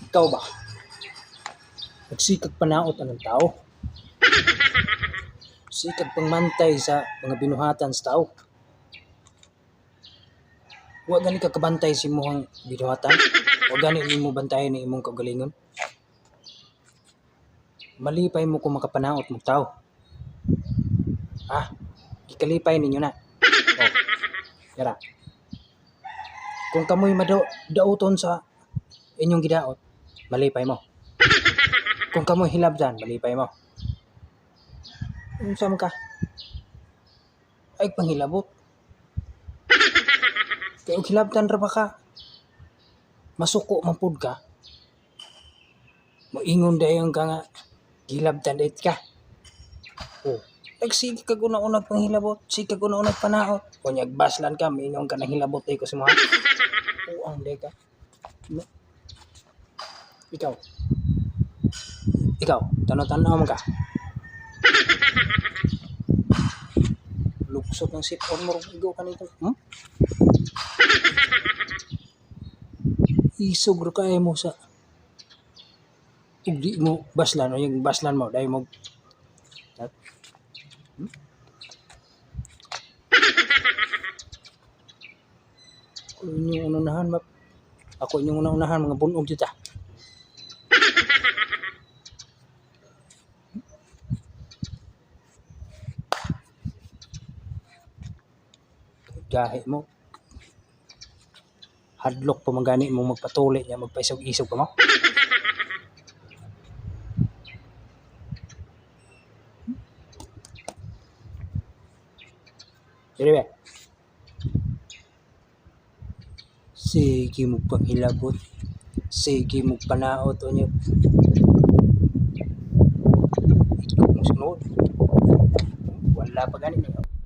Ikaw ba? Nagsikag panaot ng tao. Sikag pangmantay sa mga binuhatan sa tao. Wa gani ka kabantay sa imong binuhatan. Wa gani nimo bantayan ni imong kaugalingon. Malipay mo kung makapanaot mo tao. Ikalipay ninyo na. Oh, yara. Kung kamoy madauton sa inyong gidaot, malipay mo. Kung kamoy hilabdan, malipay mo. Unsa man ka? Ay panghilabot. Kaya og hilabdan ra ba ka? Masuko man pud ka. Moingon dayon ka nga hilabdan it ka. Oh, nagsige kag una-unag panghilabot, sige kag una-unag panaot. Kunyag baslan ka, mingon ka nang hilabot ay ko sa mga. Ang day ka. Ikaw, tanaw-tanaw man ka. Luksot ng sipon mo, igo ka nito. Isog ro kay mo sa ug di mo baslan o yung baslan mo dahil mo ako inyong unahan mga bunog dito. Gahi mo. Hadlok pa magani mong magpatuli niya, magpaisog-isog pa mo. Sige ba? Sige mo panghilabot. Sige mo panaot o niya. Ikaw mo sunod. Wala pa gani niya.